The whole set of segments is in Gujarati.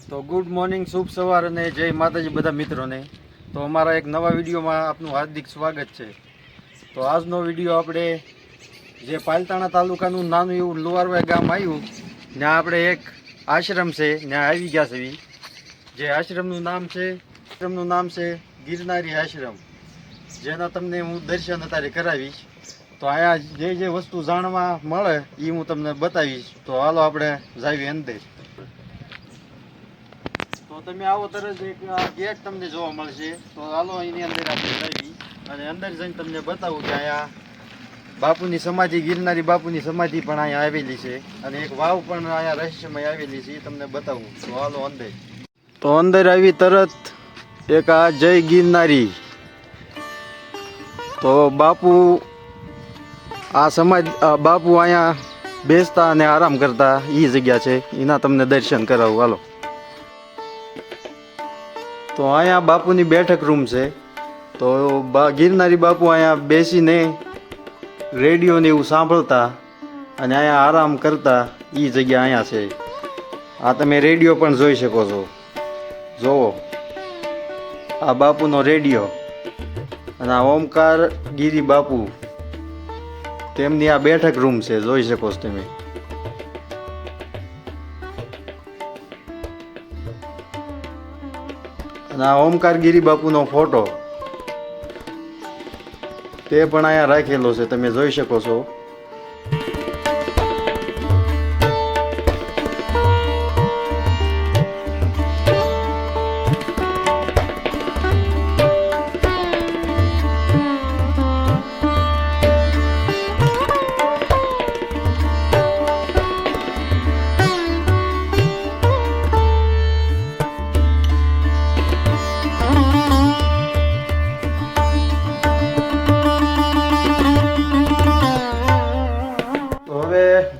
તો ગુડ મોર્નિંગ, શુભ સવાર અને જય માતાજી બધા મિત્રોને. તો અમારા એક નવા વિડીયોમાં આપનું હાર્દિક સ્વાગત છે. તો આજનો વિડીયો આપણે જે પાલતાણા તાલુકાનું નાનું એવું લુવારવા ગામ આવ્યું, ત્યાં આપણે એક આશ્રમ છે ત્યાં આવી ગયા છે. જે આશ્રમનું નામ છે ગિરનારી આશ્રમ, જેના તમને હું દર્શન અત્યારે કરાવીશ. તો અહીંયા જે વસ્તુ જાણવા મળે એ હું તમને બતાવીશ. તો હાલો આપણે જાવી અંદર. તો તમે આવો તરત એક ગેટ તમને જોવા મળશે. તો હાલો એની અંદર આપણે જઈએ અને અંદર જઈને તમને બતાવું કે અહીંયા બાપુની સમાધિ, ગિરનારી બાપુની સમાધિ પણ અહીંયા આવેલી છે અને એક વાવ પણ અહીંયા રહસ્યમય આવેલી છે, એ તમને બતાવું. તો હાલો અંદર. તો અંદર આવી તરત એક આ જય ગિરનારી. તો બાપુ બાપુ અહીંયા બેસતા અને આરામ કરતા એ જગ્યા છે, એના તમને દર્શન કરાવું. હાલો. તો અહીંયા બાપુની બેઠક રૂમ છે. તો ગિરનારી બાપુ અહીંયા બેસીને રેડિયોને એવું સાંભળતા અને અહીંયા આરામ કરતા એ જગ્યા અહીંયા છે. આ તમે રેડિયો પણ જોઈ શકો છો. જોવો, આ બાપુનો રેડિયો અને આ ઓમકાર ગિરી બાપુ, તેમની આ બેઠક રૂમ છે, જોઈ શકો છો તમે. અને આ ઓમકાર ગિરી બાપુનો ફોટો તે પણ અહીંયા રાખેલો છે, તમે જોઈ શકો છો.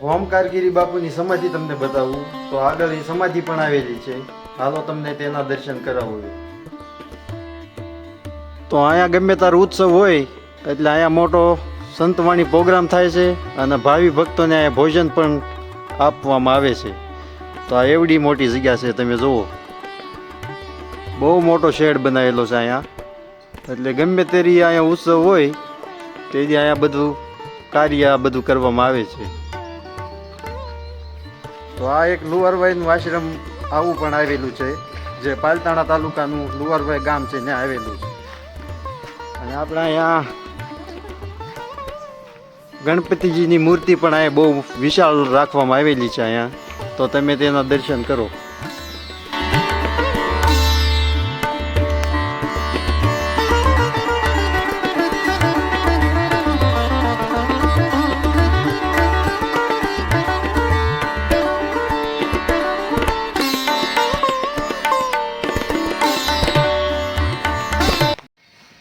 ઓમકારગીરી બાપુની સમાધિ તમને બતાવું. તો આગળ એ સમાધિ પણ આવેલી છે. હાલો તમને તેના દર્શન કરાવું. તો અહીંયા ગમે તાર ઉત્સવ હોય એટલે અહીંયા મોટો સંતવાણી પ્રોગ્રામ થાય છે અને ભાવિ ભક્તોને અહીંયા ભોજન પણ આપવામાં આવે છે. તો આ એવડી મોટી જગ્યા છે, તમે જુઓ. બહુ મોટો શેડ બનાવેલો છે અહીંયા. એટલે ગમે તેરી અહીંયા ઉત્સવ હોય તેથી અહીંયા બધું કાર્ય બધું કરવામાં આવે છે. તો આ એક લુવારવાઈનું આશ્રમ આવું પણ આવેલું છે, જે પાલતાણા તાલુકાનું લુવારવાઈ ગામ છે ત્યાં આવેલું છે. અને આપણે અહીંયા ગણપતિજીની મૂર્તિ પણ અહીંયા બહુ વિશાળ રાખવામાં આવેલી છે અહીંયા. તો તમે તેના દર્શન કરો.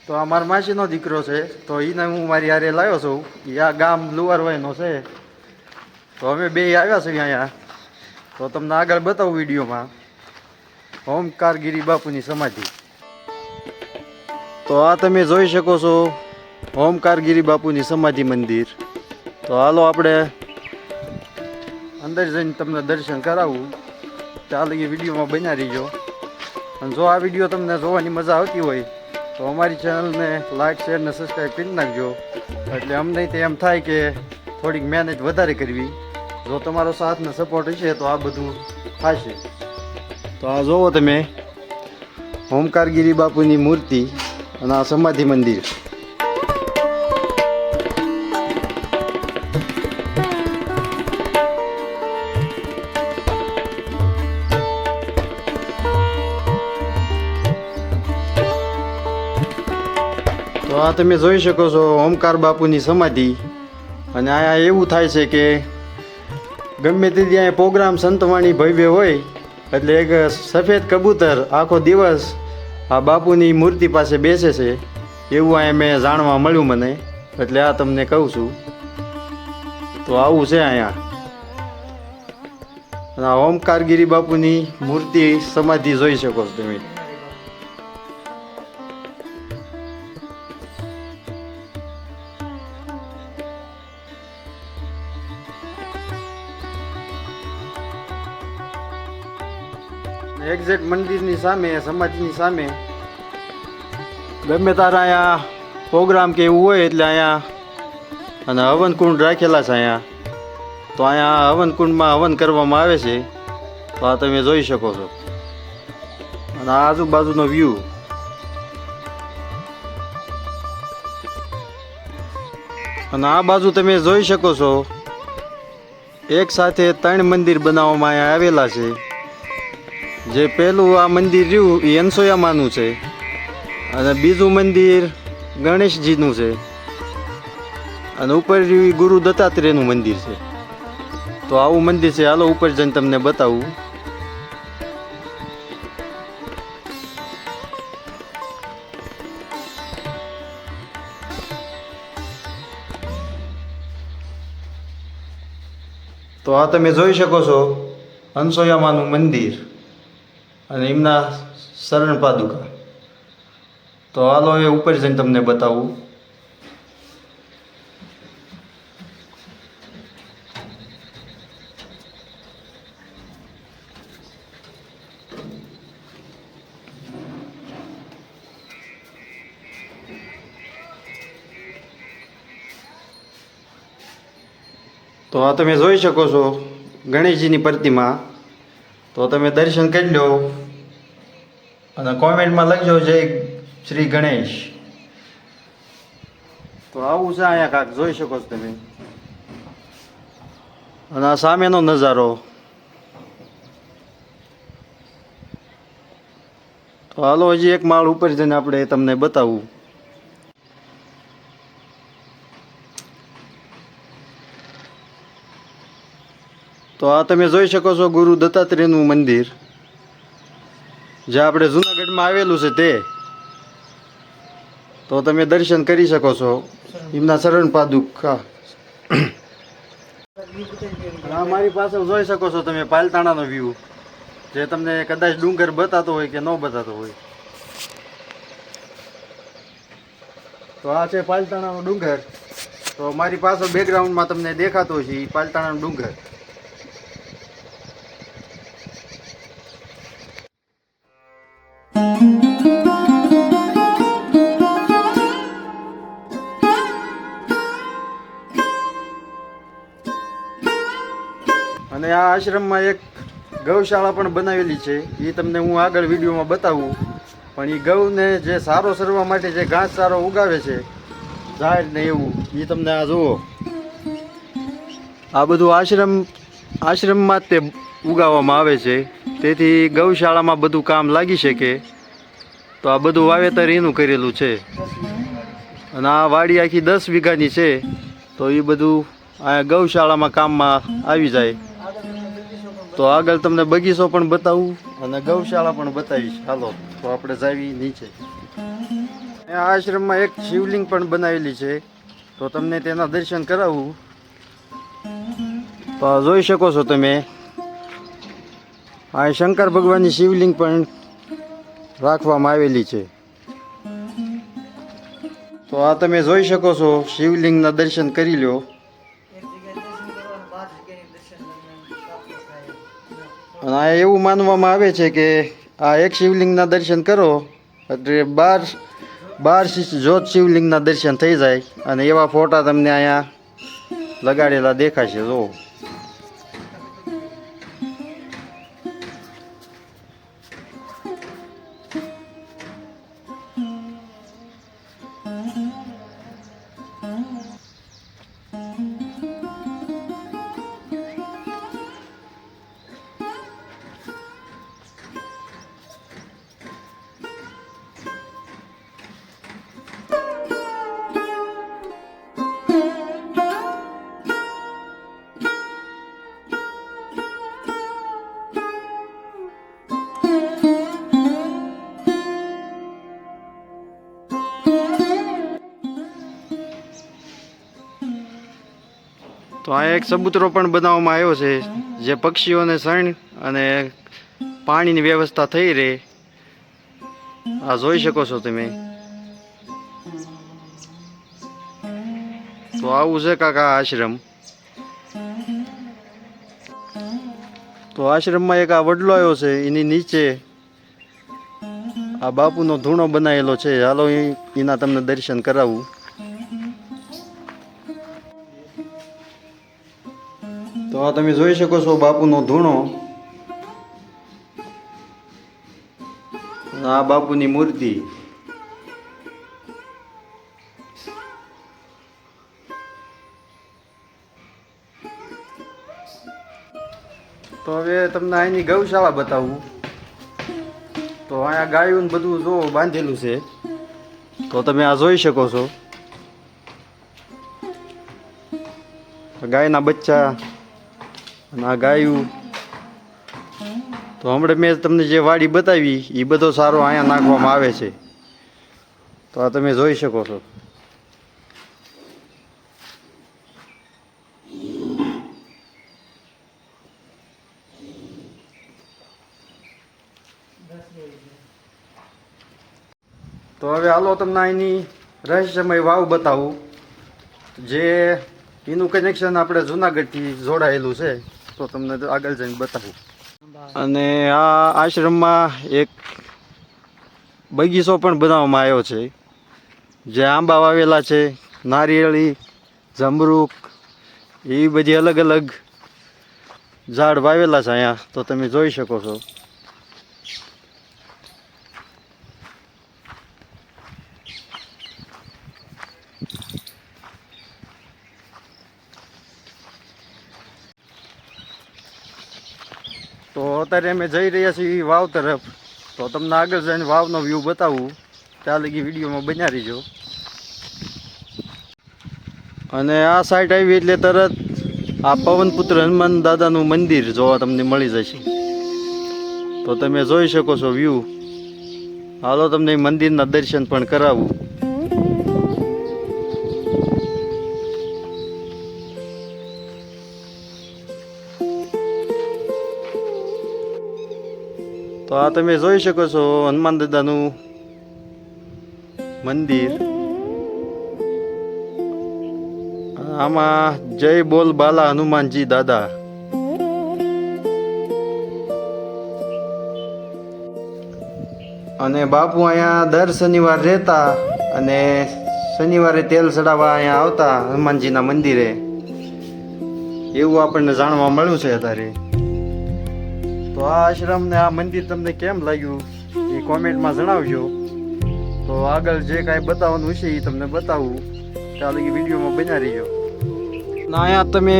તો આ મારા માસીનો દીકરો છે, તો એને હું મારી હારે લાવ્યો છું. એ આ ગામ લુવારવાઈનો છે. તો અમે બે આવ્યા છીએ અહીંયા. તો તમને આગળ બતાવું વિડીયોમાં ઓમકારગીરી બાપુની સમાધિ. તો આ તમે જોઈ શકો છો ઓમકારગીરી બાપુની સમાધિ મંદિર. તો હાલો આપણે અંદર જઈને તમને દર્શન કરાવું. ચાલો એ વિડીયોમાં બન્યા રહીજો. અને જો આ વિડીયો તમને જોવાની મજા આવતી હોય તો અમારી ચેનલને લાઇક, શેર ને સબસ્ક્રાઈબ કરી નાખજો. એટલે અમને તે એમ થાય કે થોડીક મહેનત વધારે કરવી. જો તમારો સાથ ને સપોર્ટ હશે તો આ બધું થશે. તો આ જોવો તમે ઓમકારગીરી બાપુની મૂર્તિ અને આ સમાધિ મંદિર. તો આ તમે જોઈ શકો છો ઓમકાર બાપુની સમાધિ. અને અહીંયા એવું થાય છે કે ગમે તે ત્યાં પ્રોગ્રામ સંતવાણી ભવ્ય હોય એટલે એક સફેદ કબૂતર આખો દિવસ આ બાપુની મૂર્તિ પાસે બેસે છે, એવું અહીંયા મેં જાણવા મળ્યું મને. એટલે આ તમને કહું છું. તો આવું છે અહીંયા. અને આ ઓમકારગીરી બાપુની મૂર્તિ સમાધિ જોઈ શકો છો તમે. એક્ઝેક્ટ મંદિરની સામે, સમાજની સામે ગમે તારા અહીંયા પ્રોગ્રામ કે એવું હોય એટલે અહીંયા અને હવન કુંડ રાખેલા છે અહીંયા. તો અહીંયા હવન કુંડમાં હવન કરવામાં આવે છે. તો આ તમે જોઈ શકો છો. અને આ આજુબાજુનો વ્યૂ. અને આ બાજુ તમે જોઈ શકો છો એક સાથે 3 મંદિર બનાવવામાં અહીંયા આવેલા છે. જે પહેલું આ મંદિર રહ્યું એ અનસોયામાનું છે અને બીજું મંદિર ગણેશજીનું છે અને ઉપર રહ્યું ગુરુ દત્તાત્રેયનું મંદિર છે. તો આવું મંદિર છે. હાલો ઉપર જઈને તમને બતાવું. તો આ તમે જોઈ શકો છો અનસોયામાનું મંદિર અને એમના શરણ પાદુકા. તો હાલો એ ઉપર જઈને તમને બતાવું. તો આ તમે જોઈ શકો છો ગણેશજીની પ્રતિમા. તો તમે દર્શન કરી લો અને કોમેન્ટમાં લખજો જય શ્રી ગણેશ. તો આવું છે અહીંયા કાંક જોઈ શકો છો તમે. અને આ સામેનો નજારો. તો હાલો હજી એક માળ ઉપર જઈને આપણે તમને બતાવું. તો આ તમે જોઈ શકો છો ગુરુ દત્તાત્રેયનું મંદિર જે આપણે જૂનાગઢમાં આવેલું છે તે. તો તમે દર્શન કરી શકો છો એમના શરણ પાદુકા. આ મારી પાસે જોઈ શકો છો તમે પાલતાણાનો વ્યૂ જે તમને કદાચ ડુંગર બતાતો હોય કે ન બતાતો હોય. તો આ છે પાલતાણાનો ડુંગર. તો મારી પાસે બેકગ્રાઉન્ડમાં તમને દેખાતો છે એ પાલતાણાનો ડુંગર. અને આ આશ્રમમાં એક ગૌશાળા પણ બનાવેલી છે. એ તમને હું આગળ વિડીયોમાં બતાવું. પણ એ ગૌને જે સારો સરવા માટે જે ઘાસ સારો ઉગાવે છે ઝાડ ને એવું એ તમને આ જુઓ. આ બધું આશ્રમમાં જ તે ઉગાવવામાં આવે છે. તેથી ગૌશાળામાં બધું કામ લાગી શકે. તો આ બધું વાવેતર એનું કરેલું છે. અને આ વાડી આખી 10 વીઘાની છે. તો એ બધું આ ગૌશાળામાં કામમાં આવી જાય. તો આગળ તમને બગીચો પણ બતાવું અને ગૌશાળા પણ બતાવીશ. હાલો તો આપણે જાવી નીચે. આ આશ્રમમાં એક શિવલિંગ પણ બનાવેલી છે. તો તમને તેના દર્શન કરાવું. તો જોઈ શકો છો તમે આ શંકર ભગવાનની શિવલિંગ પણ રાખવામાં આવેલી છે. તો આ તમે જોઈ શકો છો શિવલિંગના દર્શન કરી લો. અને આ એવું માનવામાં આવે છે કે આ એક શિવલિંગના દર્શન કરો એટલે 12 જ્યોત શિવલિંગના દર્શન થઈ જાય. અને એવા ફોટા તમને અહીંયા લગાડેલા દેખાશે. જો તો આ એક ચબૂતરો પણ બનાવવામાં આવ્યો છે જે પક્ષીઓને શણ અને પાણીની વ્યવસ્થા થઈ રહે. આ જોઈ શકો છો તમે. તો આવું છે કાકા આશ્રમ. તો આશ્રમમાં એક આ વડલો આવ્યો છે, એની નીચે આ બાપુનો ધૂણો બનાવેલો છે. હાલો એના તમને દર્શન કરાવું. તો આ તમે જોઈ શકો છો બાપુનો ધૂણો. આ બાપુની મૂર્તિ. તો હવે તમને અહીંની ગૌશાળા બતાવું. તો અહીંયા ગાયું ને બધું જો બાંધેલું છે. તો તમે આ જોઈ શકો છો ગાયના બચ્ચા અને આ ગાયું. તો હમણાં મેં તમને જે વાડી બતાવી એ બધો સારો અહીંયા નાખવામાં આવે છે. તો આ તમે જોઈ શકો છો. તો હવે હાલો તમને અહીંની રહસ્યમય વાવ બતાવું, જે એનું કનેક્શન આપણે જુનાગઢથી જોડાયેલું છે. તો તમને આગળ જઈને બતાવું. અને આ આશ્રમમાં એક બગીચો પણ બનાવવામાં આવ્યો છે, જે આંબા વાવેલા છે, નારિયેળી, જમરૂક, એવી બધી અલગ અલગ ઝાડ વાવેલા છે અહીંયા. તો તમે જોઈ શકો છો. તો અત્યારે અમે જઈ રહ્યા છીએ વાવ તરફ. તો તમને આગળ જઈને વાવનો વ્યૂ બતાવું. ત્યાં લગી વિડીયોમાં બન્યા રહીજો. અને આ સાઈડ આવી એટલે તરત આ પવનપુત્ર હનુમાન દાદાનું મંદિર જોવા તમને મળી જશે. તો તમે જોઈ શકો છો વ્યૂ. હાલો તમને મંદિરના દર્શન પણ કરાવું. તો આ તમે જોઈ શકો છો હનુમાન દાદાનું મંદિર. આમાં જય બોલ બાલા હનુમાનજી દાદા. અને બાપુ અહીંયા દર શનિવાર રહેતા અને શનિવારે તેલ ચડાવવા અહીંયા આવતા હનુમાનજીના મંદિરે, એવું આપણને જાણવા મળ્યું છે અત્યારે. તો આ આશ્રમ ને આ મંદિર તમને કેમ લાગ્યું એ કોમેન્ટમાં જણાવજો. તો આગળ જે કાંઈ બતાવવાનું હશે એ તમને બતાવું. ત્યાં લગી વિડીયોમાં બન્યા રહીજો. અહીંયા તમે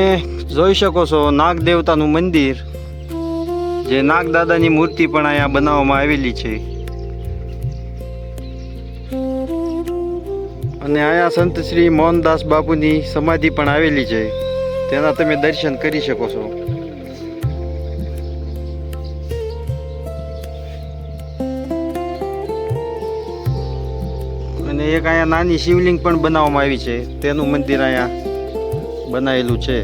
જોઈ શકો છો નાગ દેવતાનું મંદિર, જે નાગ દાદાની મૂર્તિ પણ અહીંયા બનાવવામાં આવેલી છે. અને અહીંયા સંત શ્રી મોહનદાસ બાપુની સમાધિ પણ આવેલી છે, તેના તમે દર્શન કરી શકો છો. અને એક અહીંયા નાની શિવલિંગ પણ બનાવવામાં આવી છે, તેનું મંદિર અહીંયા બનાવેલું છે.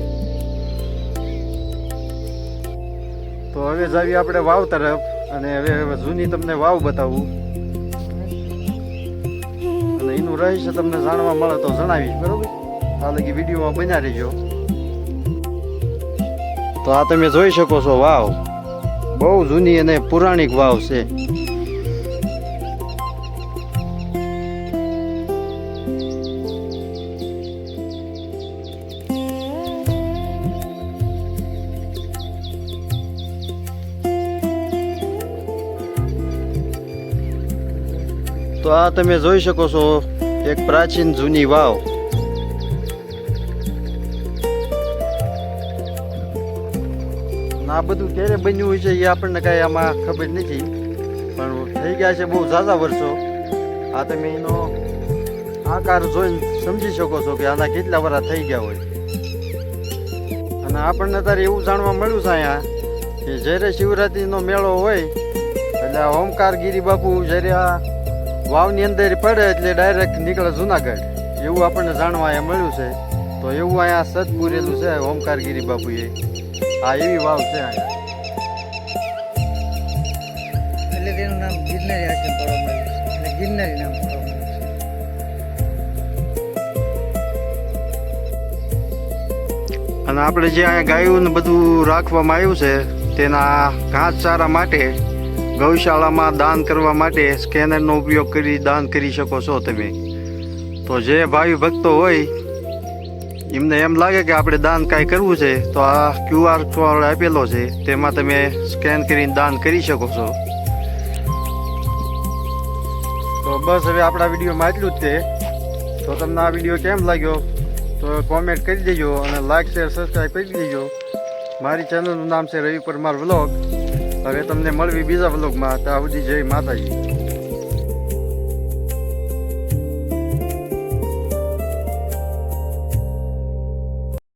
તો હવે જાવી આપણે વાવ તરફ. અને હવે જૂની તમને વાવ બતાવું અને એનું રહસ્ય તમને જાણવા મળે તો જણાવીશ, બરોબર? આ લગી વિડીયોમાં બન્યા રહેજો. તો આ તમે જોઈ શકો છો વાવ બહુ જૂની અને પૌરાણિક વાવ છે. તો આ તમે જોઈ શકો છો એક પ્રાચીન જૂની વાવ. આ બધું ક્યારે બન્યું હોય છે એ આપણને કાંઈ આમાં ખબર નથી, પણ થઈ ગયા છે બહુ ઝાઝા વર્ષો. આ તમે એનો આકાર જોઈને સમજી શકો છો કે આના કેટલા વર્ષ થઈ ગયા હોય. અને આપણને અત્યારે એવું જાણવા મળ્યું છે અહીંયા કે જ્યારે શિવરાત્રિનો મેળો હોય એટલે ઓમકાર ગીરી બાપુ જ્યારે આ વાવની અંદર પડે એટલે ડાયરેક્ટ નીકળે જુનાગઢ, એવું આપણને જાણવા અહીંયા મળ્યું છે. તો એવું અહીંયા સત પૂરેલું છે ઓમકાર ગીરી બાપુએ. હા, એવી વાવ છે અહીંયા. એટલે તેનું નામ ગિરનારી આશ્રમ પાડવામાં આવ્યું છે, એટલે ગિરનારી નામ પાડવામાં આવ્યું છે. અને આપણે જે અહીંયા ગાયું ને બધું રાખવામાં આવ્યું છે તેના ઘાસચારા માટે ગૌશાળામાં દાન કરવા માટે સ્કેનરનો ઉપયોગ કરી દાન કરી શકો છો તમે. તો જે ભાવિ ભક્તો હોય એમને એમ લાગે કે આપણે દાન કાંઈ કરવું છે તો આ QR કોડ આપેલો છે તેમાં તમે સ્કેન કરીને દાન કરી શકો છો. તો બસ હવે આપણા વિડીયોમાં એટલું જ છે. તો તમને આ વિડીયો કેમ લાગ્યો તો કોમેન્ટ કરી દેજો અને લાઈક શેર સબસ્ક્રાઈબ કરી દેજો. મારી ચેનલનું નામ છે રવિ પરમાર વ્લોગ. હવે તમને મળવી બીજા વ્લોગમાં. ત્યાં સુધી જય માતાજી.